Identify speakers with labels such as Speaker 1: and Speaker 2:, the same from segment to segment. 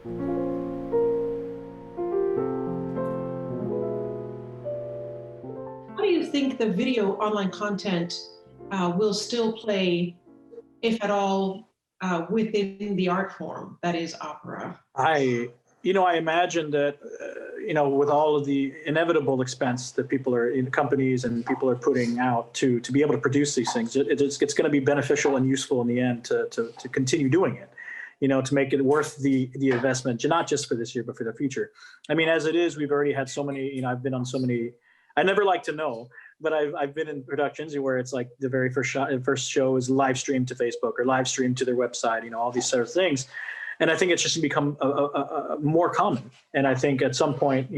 Speaker 1: How do you think the video online content will still play, if at all, within the art form that is opera?
Speaker 2: I imagine that, with all of the inevitable expense that people are in, companies and people are putting out to be able to produce these things, it's going to be beneficial and useful in the end to continue doing it, to make it worth the investment, not just for this year, but for the future. I mean, as it is, we've already had so many, I've been on so many, I never like to know, but I've been in productions where it's like the very first show is live streamed to Facebook or live streamed to their website, all these sort of things. And I think it's just become a more common. And I think at some point,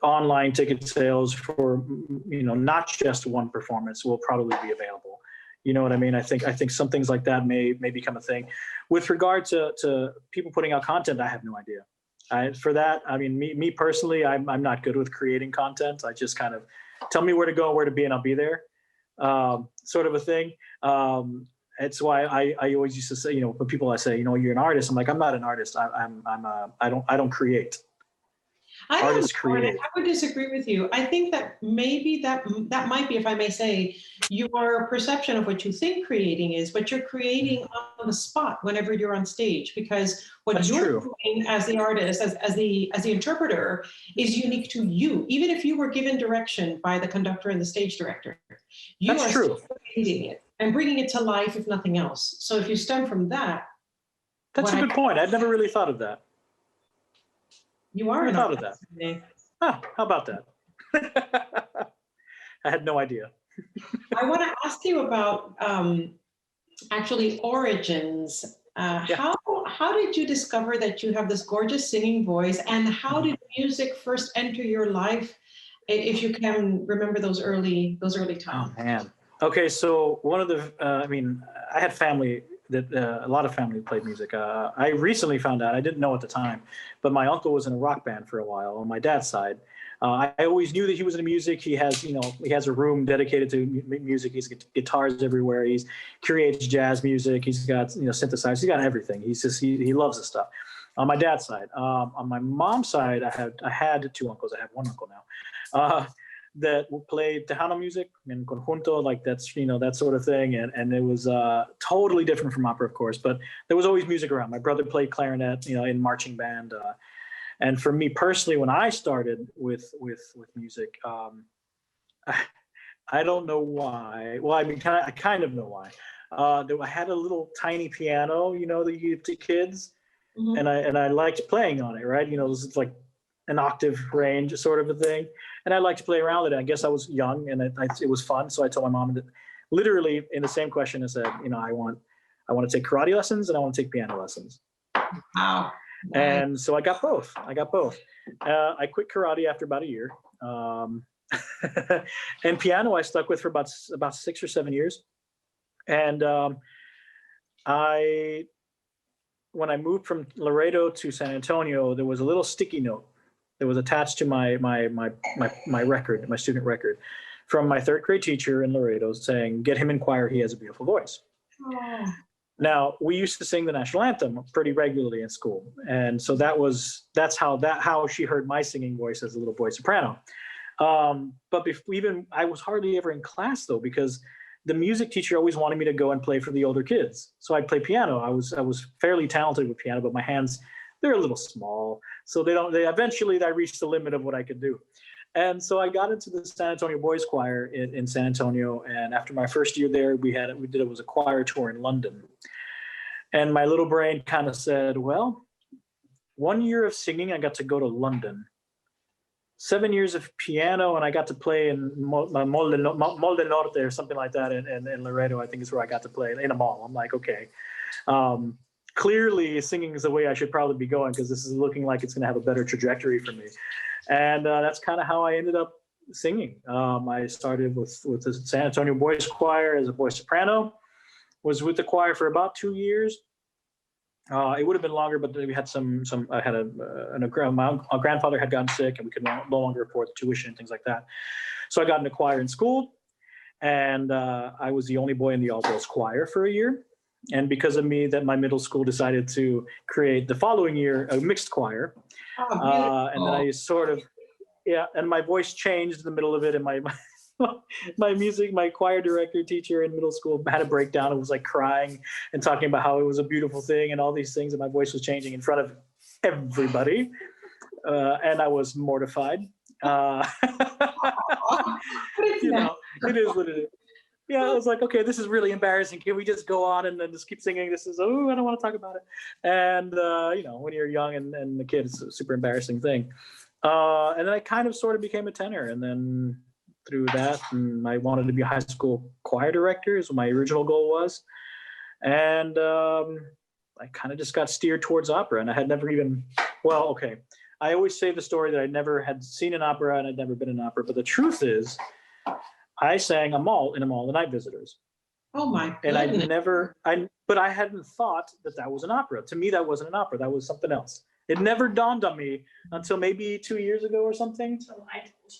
Speaker 2: online ticket sales for, not just one performance will probably be available. You know what I mean? I think some things like that may become a thing. With regard to people putting out content, I have no idea. For that, I mean, me personally, I'm not good with creating content. I just kind of tell me where to go, where to be, and I'll be there, sort of a thing. It's why I always used to say, when people I say, you're an artist, I'm like, I'm not an artist. I don't create. Artists create.
Speaker 1: I would disagree with you. I think that maybe that might be, if I may say, your perception of what you think creating is, but you're creating on the spot whenever you're on stage, because what
Speaker 2: That's
Speaker 1: you're
Speaker 2: true.
Speaker 1: doing as the artist, as the interpreter, is unique to you. Even if you were given direction by the conductor and the stage director, you
Speaker 2: That's
Speaker 1: are
Speaker 2: true.
Speaker 1: still creating it and bringing it to life, if nothing else. So if you stem from that,
Speaker 2: That's a good point. I'd never really thought of that.
Speaker 1: You are
Speaker 2: I
Speaker 1: an
Speaker 2: thought of
Speaker 1: artist.
Speaker 2: that. How about that? I had no idea.
Speaker 1: I want to ask you about actually origins. How did you discover that you have this gorgeous singing voice, and how did music first enter your life, if you can remember those early times?
Speaker 2: Oh man. Okay, so one of the, I had family that a lot of family played music. I recently found out, I didn't know at the time, but my uncle was in a rock band for a while on my dad's side. I always knew that he was into music. He has a room dedicated to music. He's got guitars everywhere. He creates jazz music. He's got synthesizers. He's got everything. He loves this stuff. On my dad's side, on my mom's side, I had two uncles. I have one uncle now. That played Tejano music in conjunto, like that's, that sort of thing. And it was totally different from opera, of course, but there was always music around. My brother played clarinet, in marching band. And for me personally, when I started with music, I don't know why. Well, I mean, I kind of know why. I had a little tiny piano, that you give to kids. Mm-hmm. and I liked playing on it, right? It was like an octave range sort of a thing. And I liked to play around with it. I guess I was young and it was fun. So I told my mom that literally in the same question, I said, I want to take karate lessons and I want to take piano lessons.
Speaker 1: Wow.
Speaker 2: And so I got both. I quit karate after about a year. And piano I stuck with for about 6 or 7 years. And when I moved from Laredo to San Antonio, there was a little sticky note that was attached to my record, my student record, from my third grade teacher in Laredo saying, "Get him in choir, he has a beautiful voice." Oh. Now, we used to sing the national anthem pretty regularly in school. And so that's how she heard my singing voice as a little boy soprano. But I was hardly ever in class though, because the music teacher always wanted me to go and play for the older kids. So I'd play piano. I was fairly talented with piano, but my hands, they're a little small. So eventually I reached the limit of what I could do. And so I got into the San Antonio Boys Choir in San Antonio. And after my first year there, it was a choir tour in London. And my little brain kind of said, well, 1 year of singing, I got to go to London. 7 years of piano, and I got to play in Mall del Norte or something like that in Laredo, I think is where I got to play, in a mall. I'm like, okay. Clearly, singing is the way I should probably be going, because this is looking like it's going to have a better trajectory for me. And that's kind of how I ended up singing. I started with the San Antonio Boys Choir as a boy soprano, was with the choir for about 2 years. It would have been longer, but we had my grandfather had gotten sick and we could no longer afford the tuition and things like that. So I got into choir in school, and I was the only boy in the all-girls choir for a year. And because of me, that my middle school decided to create the following year a mixed choir.
Speaker 1: Oh,
Speaker 2: And then I sort of, yeah, and my voice changed in the middle of it. And my choir director teacher in middle school had a breakdown and was like crying and talking about how it was a beautiful thing and all these things. And my voice was changing in front of everybody. And I was mortified. You know, it is what it is. Yeah, I was like, okay, this is really embarrassing. Can we just go on and then just keep singing? This is, oh, I don't want to talk about it. And, you know, when you're young and the kid, it's a super embarrassing thing. And then I kind of sort of became a tenor. And then through that, and I wanted to be a high school choir director is what my original goal was. And I kind of just got steered towards opera. And I had never even, well, okay. I always say the story that I never had seen an opera and I'd never been in opera. But the truth is, I sang Amal in Amal the Night Visitors.
Speaker 1: Oh my
Speaker 2: goodness. And but I hadn't thought that was an opera. To me, that wasn't an opera. That was something else. It never dawned on me until maybe 2 years ago or something.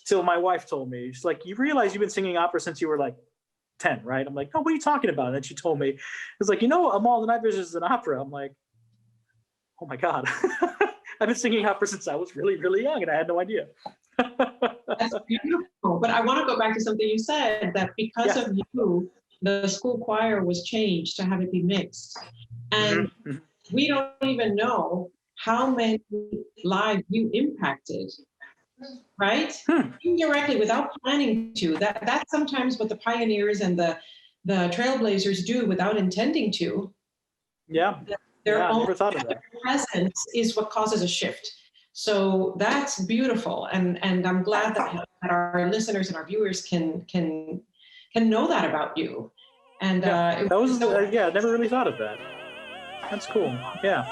Speaker 2: Till my wife told me. She's like, you realize you've been singing opera since you were like 10, right? I'm like, oh, what are you talking about? And then she told me, it's like, you know, Amal the Night Visitors is an opera. I'm like, oh my God. I've been singing opera since I was really, really young and I had no idea.
Speaker 1: That's beautiful. But I want to go back to something you said, that because of you, the school choir was changed to have it be mixed. And we don't even know how many lives you impacted, right? Indirectly, without planning to. That's sometimes what the pioneers and the trailblazers do without intending to.
Speaker 2: Yeah. I never thought of that.
Speaker 1: Presence is what causes a shift. So that's beautiful, and I'm glad that our listeners and our viewers can know that about you. And
Speaker 2: that was I never really thought of that. That's cool. Yeah.